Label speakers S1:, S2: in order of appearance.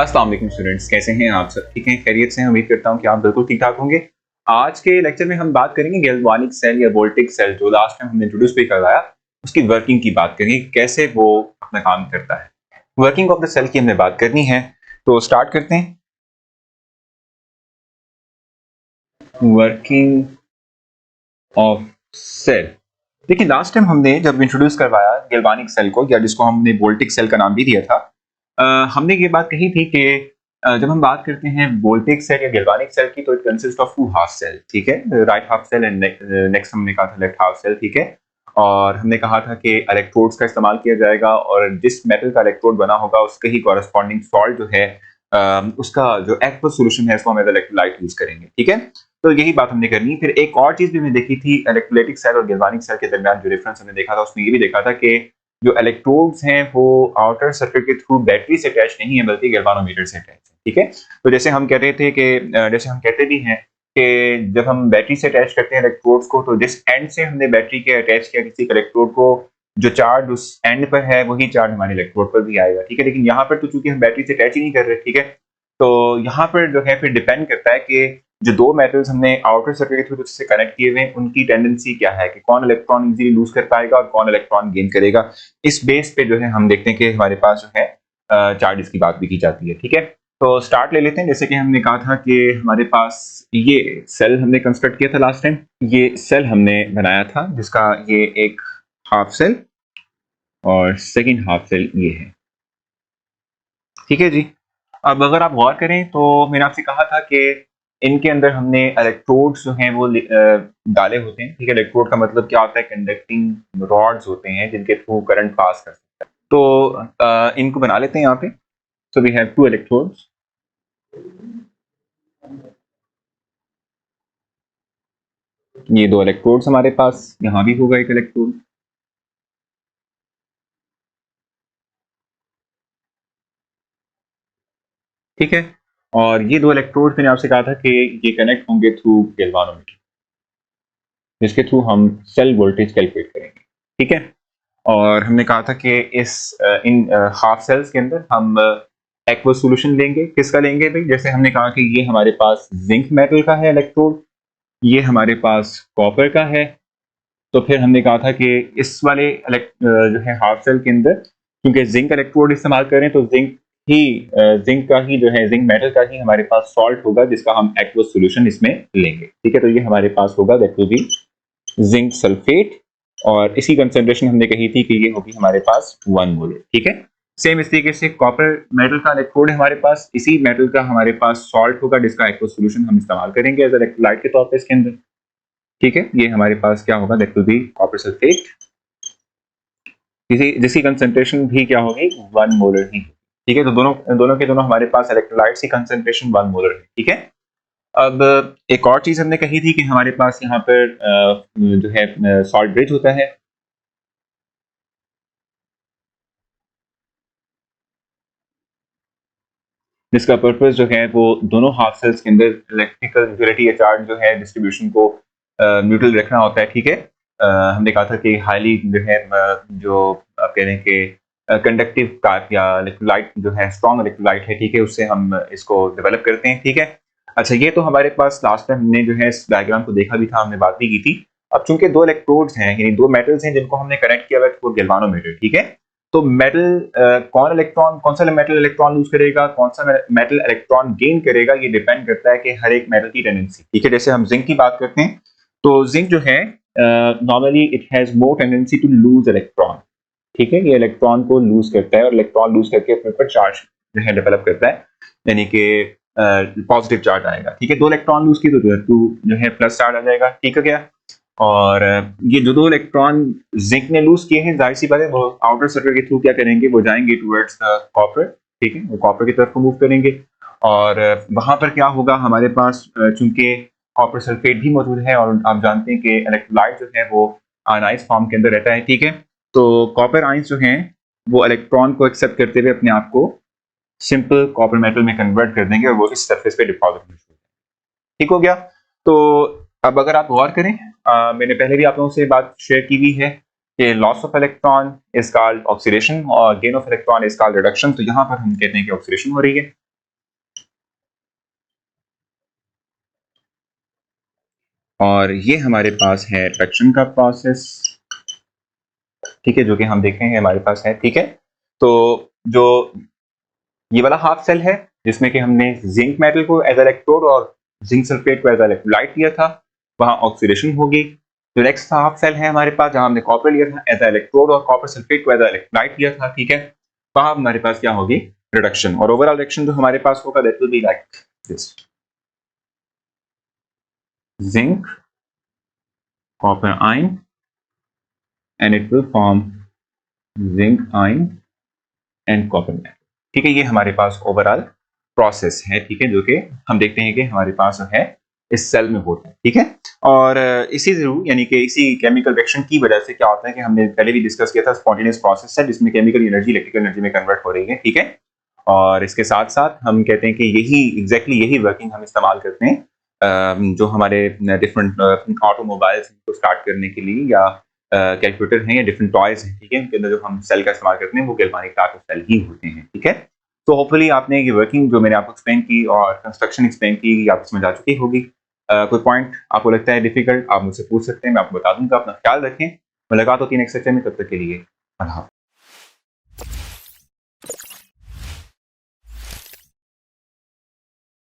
S1: अस्सलाम वालेकुम स्टूडेंट्स, कैसे हैं आप सब? ठीक हैं, खैरियत से हैं? उम्मीद करता हूं कि आप बिल्कुल ठीक ठाक होंगे। आज के लेक्चर में हम बात करेंगे गैल्वानिक सेल या वोल्टिक सेल, जो लास्ट टाइम हमने इंट्रोड्यूस भी करवाया, उसकी वर्किंग की बात करेंगे, कैसे वो अपना काम करता है। वर्किंग ऑफ द सेल की हमने बात करनी है, तो स्टार्ट करते हैं। Working of cell. देखिए, लास्ट टाइम हमने जब इंट्रोड्यूस करवाया गैल्वानिक सेल को, या जिसको हमने वोल्टिक सेल का नाम भी दिया था, हमने ये बात कही थी कि जब हम बात करते हैं वोल्टिक सेल या गैल्वानिक सेल की, तो it consist of two half cell. ठीक है, right half cell and next हमने कहा था लेफ्ट हाफ सेल। ठीक है, और हमने कहा था कि इलेक्ट्रोड्स का इस्तेमाल किया जाएगा, और जिस मेटल का इलेक्ट्रोड बना होगा उसके ही कॉरेस्पॉन्डिंग सॉल्ट जो है, उसका जो एक्वस सॉल्यूशन है, उसको हम एज इलेक्ट्रोलाइट यूज करेंगे। ठीक है, तो यही बात हमने करनी। फिर एक और चीज भी हमने देखी थी, इलेक्ट्रोलाइटिक सेल और गैल्वानिक सेल के दरमियान जो डिफरेंस हमने देखा था, उसमें ये भी देखा था कि जो इलेक्ट्रोड्स हैं वो आउटर सर्किट के थ्रू बैटरी से अटैच नहीं है, बल्कि गैल्वानोमीटर से अटैच है। ठीक है, तो जैसे हम कह रहे थे कि जैसे हम कहते भी हैं कि जब हम बैटरी से अटैच करते हैं इलेक्ट्रोड्स को, तो जिस एंड से हमने बैटरी के अटैच किया किसी इलेक्ट्रोड को, जो चार्ज उस एंड पर है वही चार्ज हमारे इलेक्ट्रोड पर भी आएगा। ठीक है, लेकिन यहाँ पर तो चूंकि हम बैटरी से अटैच ही नहीं कर रहे, ठीक है, तो यहाँ पर जो है फिर डिपेंड करता है कि जो दो मेटल्स हमने आउटर सर्किट के थ्रू से कनेक्ट किए हुए हैं, उनकी टेंडेंसी क्या है कि कौन इलेक्ट्रॉन इजीली लूज कर पाएगा और कौन इलेक्ट्रॉन गेन करेगा। इस बेस पे जो है हम देखते हैं कि हमारे पास जो है चार्जेस की बात भी की जाती है। ठीक है, तो स्टार्ट ले लेते हैं। जैसे कि हमने कहा था कि हमारे पास ये सेल हमने कंस्ट्रक्ट किया था लास्ट टाइम, ये सेल हमने बनाया था, जिसका ये एक हाफ सेल और सेकेंड हाफ सेल ये है। ठीक है जी, अब अगर आप गौर करें तो मैंने आपसे कहा था कि इनके अंदर हमने इलेक्ट्रोड्स जो हैं वो डाले होते हैं। ठीक है, इलेक्ट्रोड का मतलब क्या होता है? कंडक्टिंग रॉड्स होते हैं जिनके थ्रू करंट पास कर सकता है। तो इनको बना लेते हैं यहाँ पे। So we have two electrodes. ये दो इलेक्ट्रोड्स हमारे पास, यहाँ भी होगा एक इलेक्ट्रोड। ठीक है, और ये दो इलेक्ट्रोड मैंने आपसे कहा था कि ये कनेक्ट होंगे थ्रू गैल्वानोमीटर, जिसके थ्रू हम सेल वोल्टेज कैलकुलेट करेंगे। ठीक है, और हमने कहा था कि इन हाफ सेल्स के अंदर हम एक्वस सॉल्यूशन लेंगे। किसका लेंगे भाई? जैसे हमने कहा कि ये हमारे पास जिंक मेटल का है इलेक्ट्रोड, ये हमारे पास कॉपर का है। तो फिर हमने कहा था कि इस वाले जो है हाफ सेल के अंदर, क्योंकि जिंक इलेक्ट्रोड इस्तेमाल करें, तो ही जिंक का ही जो है, जिंक मेटल का ही हमारे पास सॉल्ट होगा, जिसका हम एक्वस सॉल्यूशन इसमें लेंगे। ठीक है, तो ये हमारे पास होगा, that will be zinc sulphate, और इसी कंसेंट्रेशन हमने कही थी कि ये होगी हमारे पास 1 मोल। ठीक है, सेम इस तरीके से कॉपर मेटल का इलेक्ट्रोड है हमारे पास, इसी मेटल का हमारे पास सॉल्ट होगा, जिसका एक्वस सॉल्यूशन हम इस्तेमाल करेंगे एज इलेक्ट्रोलाइट के तौर पे इसके अंदर। ठीक है, ये हमारे पास क्या होगा? That will be copper sulphate. जिसकी कंसेंट्रेशन भी क्या होगी? 1 मोलर ही। ठीक है, तो दोनों दोनों के दोनों हमारे पास इलेक्ट्रोलाइट्स की कंसेंट्रेशन 1 मोलर है। ठीक है, अब एक और चीज हमने कही थी कि हमारे पास यहाँ पर जो है सॉल्ट ब्रिज होता है। जिसका पर्पस जो है वो दोनों हाफ सेल्स के अंदर इलेक्ट्रिकल इक्वलिटी या चार्ज जो है डिस्ट्रीब्यूशन को न्यूट्रल रखना होता है। ठीक है, हमने कहा था कि हाईली जो है जो आप कह रहे हैं कि कंडक्टिव कार या इलेक्ट्रोलाइट जो है, स्ट्रॉन्ग इलेक्ट्रोलाइट है, ठीक है, उससे हम इसको डेवलप करते हैं। ठीक है, अच्छा, ये तो हमारे पास लास्ट टाइम हमने जो है इस डायग्राम को देखा भी था, हमने बात भी की थी। अब चूंकि दो इलेक्ट्रोड्स हैं, यानी दो मेटल्स हैं जिनको हमने कनेक्ट किया हुआ है थ्रू गैल्वानोमीटर। ठीक है, तो कौन सा मेटल इलेक्ट्रॉन लूज करेगा, कौन सा मेटल इलेक्ट्रॉन गेन करेगा, ये डिपेंड करता है कि हर एक मेटल की टेंडेंसी। ठीक है, जैसे हम जिंक की बात करते हैं, तो जिंक जो है normally it has more tendency to lose electron. ठीक है, ये इलेक्ट्रॉन को लूज करता है, और इलेक्ट्रॉन लूज करके अपने ऊपर चार्ज जो है डेवलप करता है, यानी कि पॉजिटिव चार्ज आएगा। ठीक है, दो इलेक्ट्रॉन लूज की तो जो है प्लस चार्ज आ जाएगा। ठीक है क्या? और ये जो दो इलेक्ट्रॉन जिंक ने लूज किए हैं, जाहिर सी बात है वो आउटर सर्किट के थ्रू क्या करेंगे? वो जाएंगे टुवर्ड्स द कॉपर। ठीक है, वो कॉपर की तरफ मूव करेंगे, और वहां पर क्या होगा? हमारे पास चूंकि कॉपर सल्फेट भी मौजूद है, और आप जानते हैं कि इलेक्ट्रोलाइट जो है वो आयनाइज फॉर्म के अंदर रहता है। ठीक है, तो कॉपर आयंस जो हैं वो इलेक्ट्रॉन को एक्सेप्ट करते हुए अपने आप को सिंपल कॉपर मेटल में कन्वर्ट कर देंगे, और वो इस सरफेस पे डिपॉजिट हो जाएंगे। ठीक हो गया? तो अब अगर आप गौर करें, मैंने पहले भी आप लोगों से बात शेयर की हुई है कि loss of electron is called oxidation और gain of electron is called reduction. तो यहाँ पर हम कहते हैं कि ऑक्सीडेशन हो रही है। और ये हमारे पास है रिडक्शन का प्रोसेस, ठीक है, जो कि हम देखेंगे हमारे पास है, ठीक है। तो जो ये वाला हाफ सेल है जिसमें कि हमने जिंक मेटल को एज इलेक्ट्रोड और जिंक सल्फेट को एज इलेक्ट्रोलाइट लिया था, वहां ऑक्सीडेशन होगी। जो नेक्स्ट हाफ सेल है हमारे पास जहां हमने कॉपर लिया था एज इलेक्ट्रोड और कॉपर सल्फेट को एज इलेक्ट्रोलाइट लिया था, ठीक है, वहां हमारे पास क्या होगी, रिडक्शन। और ओवरऑल रिडक्शन जो हमारे पास होगा that will be like this, zinc copper ion and it will form zinc ion and copper metal, ठीक है। ये हमारे पास ओवरऑल प्रोसेस है, ठीक है, जो कि हम देखते हैं कि हमारे पास जो है इस सेल में होता है, ठीक है। और इसी जरूर यानी कि इसी केमिकल रिएक्शन की वजह से क्या होता है कि हमने पहले भी डिस्कस किया था, स्पॉन्टेनियस प्रोसेस है जिसमें केमिकल एनर्जी इलेक्ट्रिकल एनर्जी में कन्वर्ट हो रही है, ठीक है। और इसके साथ साथ हम कहते हैं कि यही एग्जैक्टली यही वर्किंग हम इस्तेमाल करते हैं जो हमारे डिफरेंट ऑटोमोबाइल्स को स्टार्ट करने के लिए या कैलकुलेटर हैं या डिफरेंट टॉयज हैं, ठीक है, उनके अंदर जो हम सेल का इस्तेमाल करते हैं वो गैल्वानिक टाइप ऑफ सेल ही होते हैं, ठीक है। तो होपफुली आपने ये वर्किंग जो मैंने आपको एक्सप्लेन की और कंस्ट्रक्शन एक्सप्लेन की आप समझ आ चुकी होगी। कोई पॉइंट आपको लगता है डिफिकल्ट आप मुझसे पूछ सकते हैं, मैं आपको बता दूंगा। अपना ख्याल रखें, मुलाकात होती है नेक्स्ट सेक्शन में, तब तक के लिए अल्लाह हाफ़िज़।